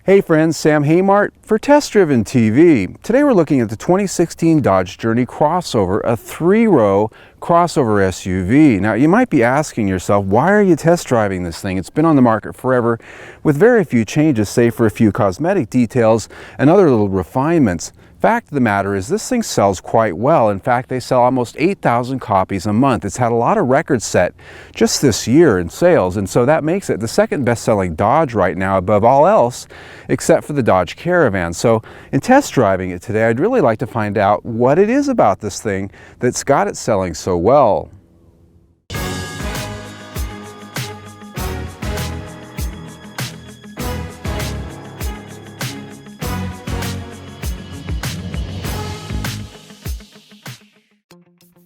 Hey friends, Sam Haymart for Test Driven TV. Today we're looking at the 2016 Dodge Journey Crossover, a 3-row crossover SUV. Now you might be asking yourself, why are you test driving this thing? It's been on the market forever with very few changes, save for a few cosmetic details and other little refinements. Fact of the matter is this thing sells quite well. In fact, they sell almost 8,000 copies a month. It's had a lot of records set just this year in sales, and so that makes it the second best-selling Dodge right now above all else except for the Dodge Caravan. So in test driving it today, I'd really like to find out what it is about this thing that's got it selling so well.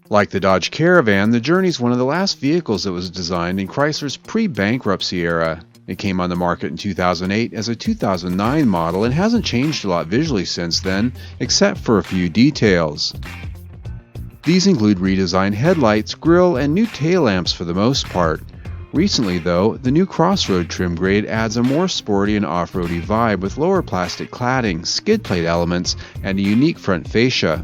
Like the Dodge Caravan, the Journey is one of the last vehicles that was designed in Chrysler's pre-bankruptcy era. It came on the market in 2008 as a 2009 model and hasn't changed a lot visually since then, except for a few details. These include redesigned headlights, grille, and new tail lamps for the most part. Recently though, the new Crossroad trim grade adds a more sporty and off-roady vibe with lower plastic cladding, skid plate elements, and a unique front fascia.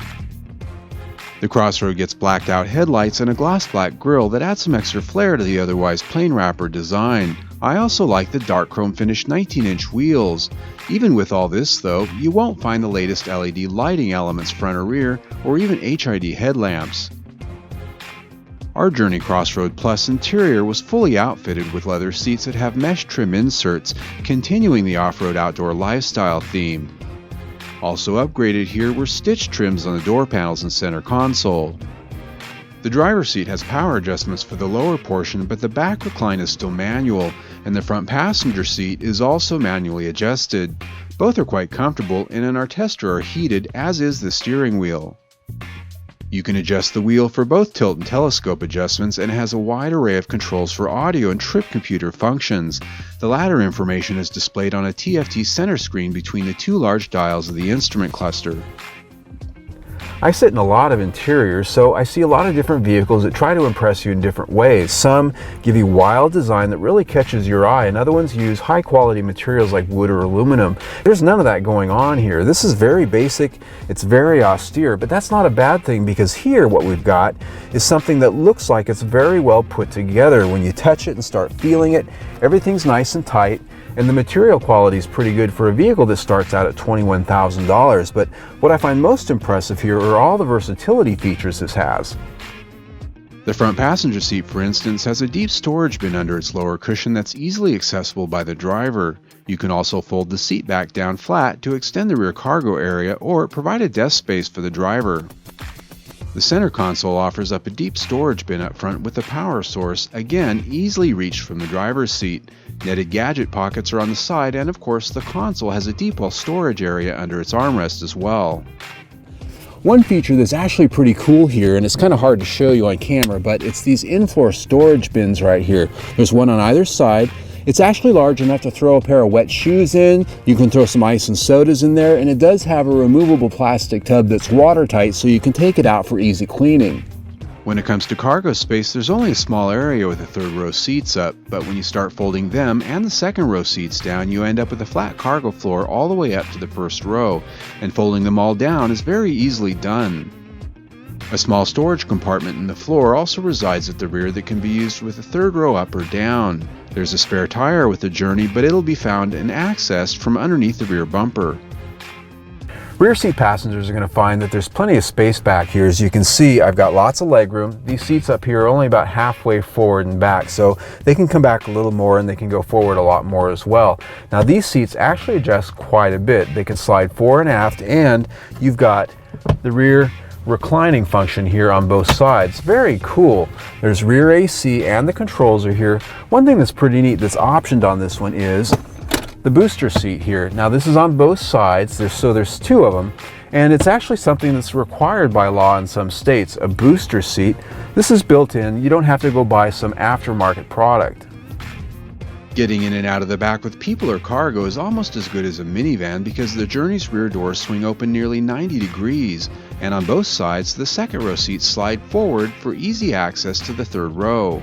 The Crossroad gets blacked out headlights and a gloss black grille that adds some extra flair to the otherwise plain wrapper design. I also like the dark chrome finished 19-inch wheels. Even with all this though, you won't find the latest LED lighting elements front or rear, or even HID headlamps. Our Journey Crossroad Plus interior was fully outfitted with leather seats that have mesh trim inserts, continuing the off-road outdoor lifestyle theme. Also upgraded here were stitched trims on the door panels and center console. The driver's seat has power adjustments for the lower portion, but the back recline is still manual, and the front passenger seat is also manually adjusted. Both are quite comfortable and in our tester are heated, as is the steering wheel. You can adjust the wheel for both tilt and telescope adjustments, and it has a wide array of controls for audio and trip computer functions. The latter information is displayed on a TFT center screen between the two large dials of the instrument cluster. I sit in a lot of interiors, so I see a lot of different vehicles that try to impress you in different ways. Some give you wild design that really catches your eye, and other ones use high quality materials like wood or aluminum. There's none of that going on here. This is very basic, it's very austere, but that's not a bad thing, because here what we've got is something that looks like it's very well put together. When you touch it and start feeling it, everything's nice and tight. And the material quality is pretty good for a vehicle that starts out at $21,000. But what I find most impressive here are all the versatility features this has. The front passenger seat, for instance, has a deep storage bin under its lower cushion that's easily accessible by the driver. You can also fold the seat back down flat to extend the rear cargo area or provide a desk space for the driver. The center console offers up a deep storage bin up front with a power source, again easily reached from the driver's seat. Netted gadget pockets are on the side, and of course the console has a deep well storage area under its armrest as well. One feature that's actually pretty cool here, and it's kind of hard to show you on camera, but it's these in-floor storage bins right here. There's one on either side. It's actually large enough to throw a pair of wet shoes in. You can throw some ice and sodas in there, and it does have a removable plastic tub that's watertight, so you can take it out for easy cleaning. When it comes to cargo space, there's only a small area with the third row seats up, but when you start folding them and the second row seats down, you end up with a flat cargo floor all the way up to the first row, and folding them all down is very easily done. A small storage compartment in the floor also resides at the rear that can be used with the third row up or down. There's a spare tire with the Journey, but it'll be found and accessed from underneath the rear bumper. Rear seat passengers are going to find that there's plenty of space back here. As you can see, I've got lots of leg room. These seats up here are only about halfway forward and back, so they can come back a little more and they can go forward a lot more as well. Now these seats actually adjust quite a bit. They can slide fore and aft, and you've got the rear reclining function here on both sides. Very cool. There's rear AC and the controls are here. One thing that's pretty neat that's optioned on this one is the booster seat here. Now this is on both sides, there's two of them, and it's actually something that's required by law in some states, a booster seat. This is built in, you don't have to go buy some aftermarket product. Getting in and out of the back with people or cargo is almost as good as a minivan, because the Journey's rear doors swing open nearly 90 degrees, and on both sides the second row seats slide forward for easy access to the third row.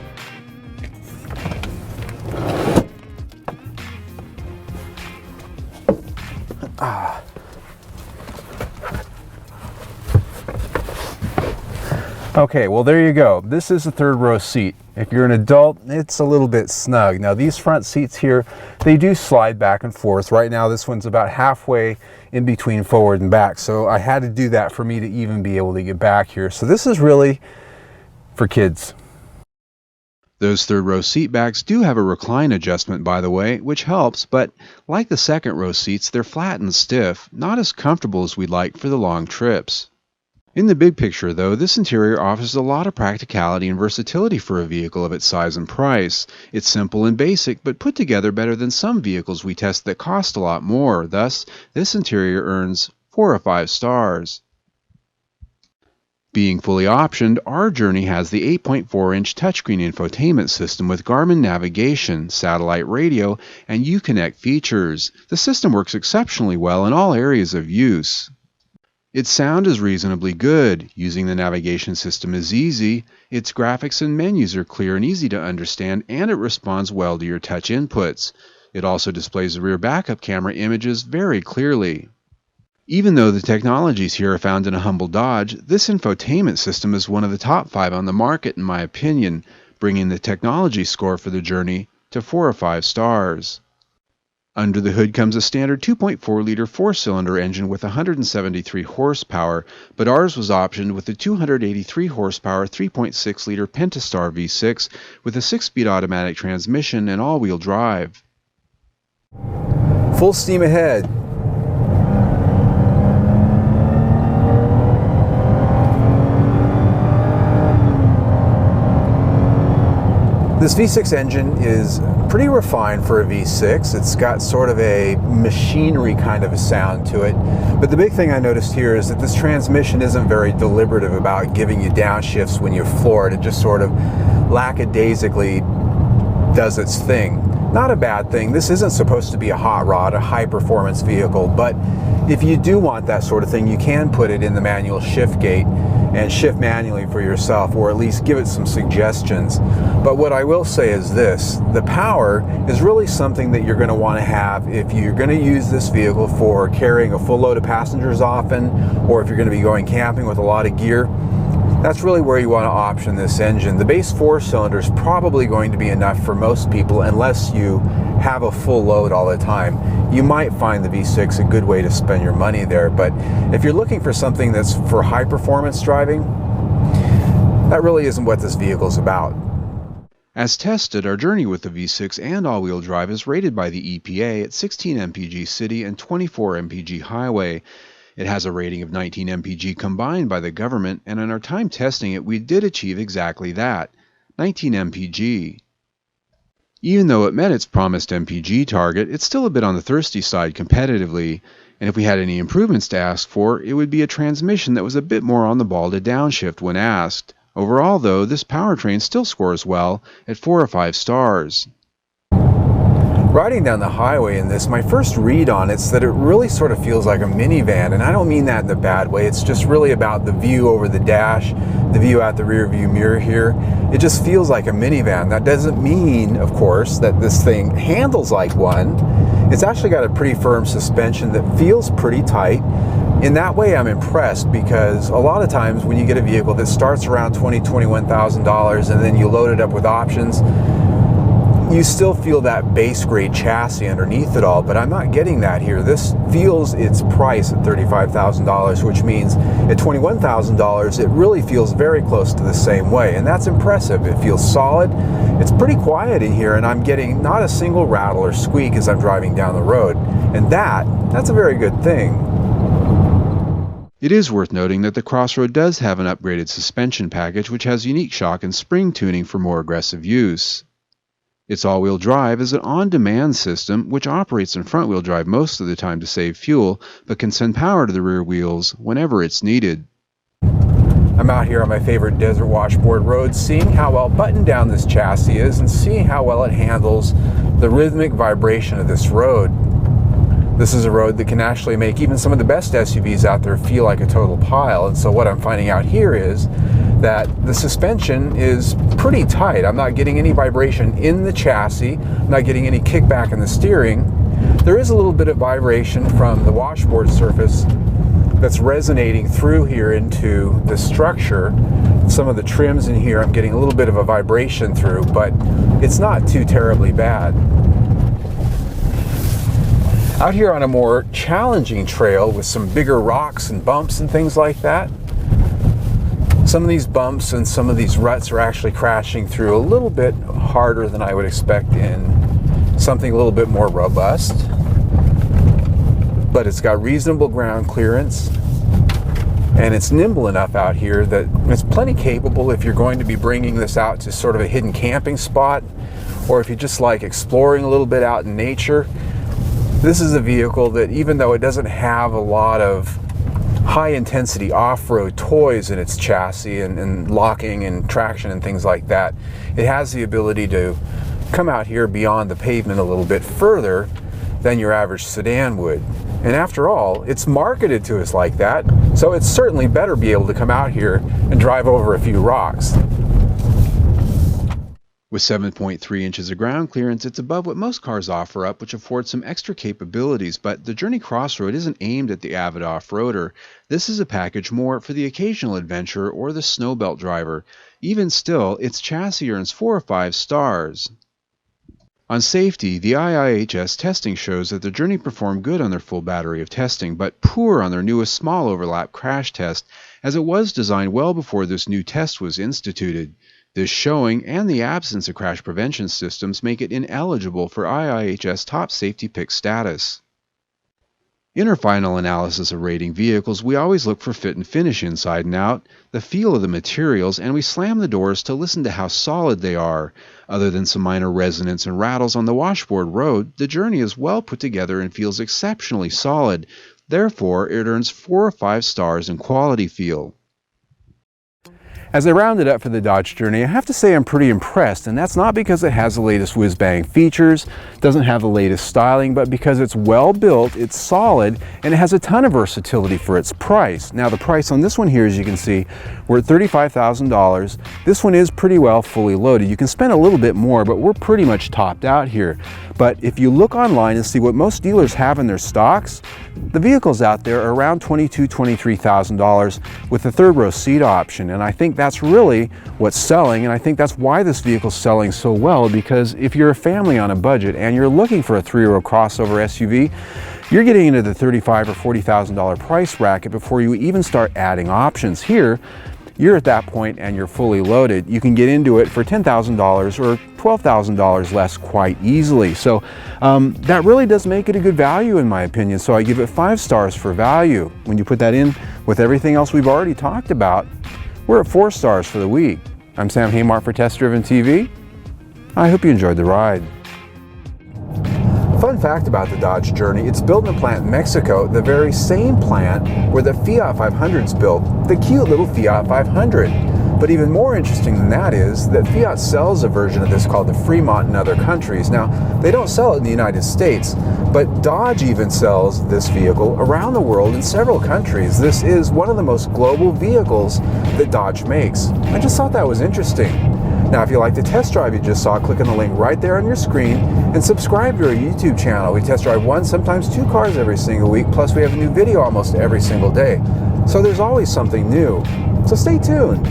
Okay, well there you go. This is the third row seat. If you're an adult, it's a little bit snug. Now these front seats here, they do slide back and forth. Right now this one's about halfway in between forward and back, so I had to do that for me to even be able to get back here. So this is really for kids. Those third row seat backs do have a recline adjustment, by the way, which helps, but like the second row seats, they're flat and stiff, not as comfortable as we'd like for the long trips. In the big picture, though, this interior offers a lot of practicality and versatility for a vehicle of its size and price. It's simple and basic, but put together better than some vehicles we test that cost a lot more. Thus, this interior earns 4 or 5 stars. Being fully optioned, our Journey has the 8.4-inch touchscreen infotainment system with Garmin navigation, satellite radio, and Uconnect features. The system works exceptionally well in all areas of use. Its sound is reasonably good. Using the navigation system is easy. Its graphics and menus are clear and easy to understand, and it responds well to your touch inputs. It also displays the rear backup camera images very clearly. Even though the technologies here are found in a humble Dodge, this infotainment system is one of the top 5 on the market in my opinion, bringing the technology score for the Journey to 4 or 5 stars. Under the hood comes a standard 2.4-liter 4-cylinder engine with 173 horsepower, but ours was optioned with a 283 horsepower 3.6-liter Pentastar V6 with a 6-speed automatic transmission and all-wheel drive. Full steam ahead. This V6 engine is pretty refined for a V6. It's got sort of a machinery kind of a sound to it. But the big thing I noticed here is that this transmission isn't very deliberative about giving you downshifts when you floor it. It just sort of lackadaisically does its thing. Not a bad thing. This isn't supposed to be a hot rod, a high performance vehicle, but if you do want that sort of thing, you can put it in the manual shift gate and shift manually for yourself, or at least give it some suggestions. But what I will say is this: the power is really something that you're going to want to have if you're going to use this vehicle for carrying a full load of passengers often, or if you're going to be going camping with a lot of gear. That's really where you want to option this engine. The base 4-cylinder is probably going to be enough for most people unless you have a full load all the time. You might find the V6 a good way to spend your money there, but if you're looking for something that's for high performance driving, that really isn't what this vehicle is about. As tested, our Journey with the V6 and all-wheel drive is rated by the EPA at 16 mpg city and 24 mpg highway. It has a rating of 19 mpg combined by the government, and in our time testing it, we did achieve exactly that, 19 mpg. Even though it met its promised mpg target, it's still a bit on the thirsty side competitively, and if we had any improvements to ask for, it would be a transmission that was a bit more on the ball to downshift when asked. Overall, though, this powertrain still scores well at 4 or 5 stars. Riding down the highway in this, my first read on it's that it really sort of feels like a minivan, and I don't mean that in a bad way. It's just really about the view over the dash, the view out the rear view mirror here. It just feels like a minivan. That doesn't mean, of course, that this thing handles like one. It's actually got a pretty firm suspension that feels pretty tight. In that way, I'm impressed, because a lot of times when you get a vehicle that starts around $21,000 and then you load it up with options, you still feel that base grade chassis underneath it all, but I'm not getting that here. This feels its price at $35,000, which means at $21,000 it really feels very close to the same way, and that's impressive. It feels solid. It's pretty quiet in here, and I'm getting not a single rattle or squeak as I'm driving down the road, and that's a very good thing. It is worth noting that the Crossroad does have an upgraded suspension package which has unique shock and spring tuning for more aggressive use. Its all-wheel drive is an on-demand system which operates in front-wheel drive most of the time to save fuel, but can send power to the rear wheels whenever it's needed. I'm out here on my favorite desert washboard road, seeing how well buttoned down this chassis is and seeing how well it handles the rhythmic vibration of this road. This is a road that can actually make even some of the best SUVs out there feel like a total pile, and so what I'm finding out here is that the suspension is pretty tight. I'm not getting any vibration in the chassis. I'm not getting any kickback in the steering. There is a little bit of vibration from the washboard surface that's resonating through here into the structure some of the trims in here, I'm getting a little bit of a vibration through, but it's not too terribly bad. Out here on a more challenging trail with some bigger rocks and bumps and things like that, some of these bumps and some of these ruts are actually crashing through a little bit harder than I would expect in something a little bit more robust. But it's got reasonable ground clearance, and it's nimble enough out here that it's plenty capable if you're going to be bringing this out to sort of a hidden camping spot, or if you just like exploring a little bit out in nature. This is a vehicle that, even though it doesn't have a lot of high-intensity off-road toys in its chassis and locking and traction and things like that, it has the ability to come out here beyond the pavement a little bit further than your average sedan would. And after all, it's marketed to us like that, so it's certainly better be able to come out here and drive over a few rocks. With 7.3 inches of ground clearance, it's above what most cars offer up, which affords some extra capabilities, but the Journey Crossroad isn't aimed at the avid off-roader. This is a package more for the occasional adventurer or the snowbelt driver. Even still, its chassis earns 4 or 5 stars. On safety, the IIHS testing shows that the Journey performed good on their full battery of testing, but poor on their newest small overlap crash test, as it was designed well before this new test was instituted. This showing and the absence of crash prevention systems make it ineligible for IIHS top safety pick status. In our final analysis of rating vehicles, we always look for fit and finish inside and out, the feel of the materials, and we slam the doors to listen to how solid they are. Other than some minor resonance and rattles on the washboard road, the Journey is well put together and feels exceptionally solid. Therefore, it earns 4 or 5 stars in quality feel. As I round it up for the Dodge Journey, I have to say I'm pretty impressed, and that's not because it has the latest whiz-bang features, doesn't have the latest styling, but because it's well built, it's solid, and it has a ton of versatility for its price. Now the price on this one here, as you can see, we're at $35,000. This one is pretty well fully loaded. You can spend a little bit more, but we're pretty much topped out here. But if you look online and see what most dealers have in their stocks, the vehicles out there are around $22,000, $23,000 with the third row seat option, and I think that's really what's selling, and I think that's why this vehicle's selling so well, because if you're a family on a budget and you're looking for a 3-row crossover SUV, you're getting into the $35,000 or $40,000 price bracket before you even start adding options. Here, you're at that point and you're fully loaded. You can get into it for $10,000 or $12,000 less quite easily. So that really does make it a good value in my opinion. So I give it 5 stars for value. When you put that in with everything else we've already talked about, we're at 4 stars for the week. I'm Sam Haymart for Test Driven TV. I hope you enjoyed the ride. Fun fact about the Dodge Journey, it's built in a plant in Mexico, the very same plant where the Fiat 500's built, the cute little Fiat 500. But even more interesting than that is that Fiat sells a version of this called the Fremont in other countries. Now, they don't sell it in the United States, but Dodge even sells this vehicle around the world in several countries. This is one of the most global vehicles that Dodge makes. I just thought that was interesting. Now, if you like the test drive you just saw, click on the link right there on your screen and subscribe to our YouTube channel. We test drive 1, sometimes 2 cars every single week, plus we have a new video almost every single day. So there's always something new. So stay tuned.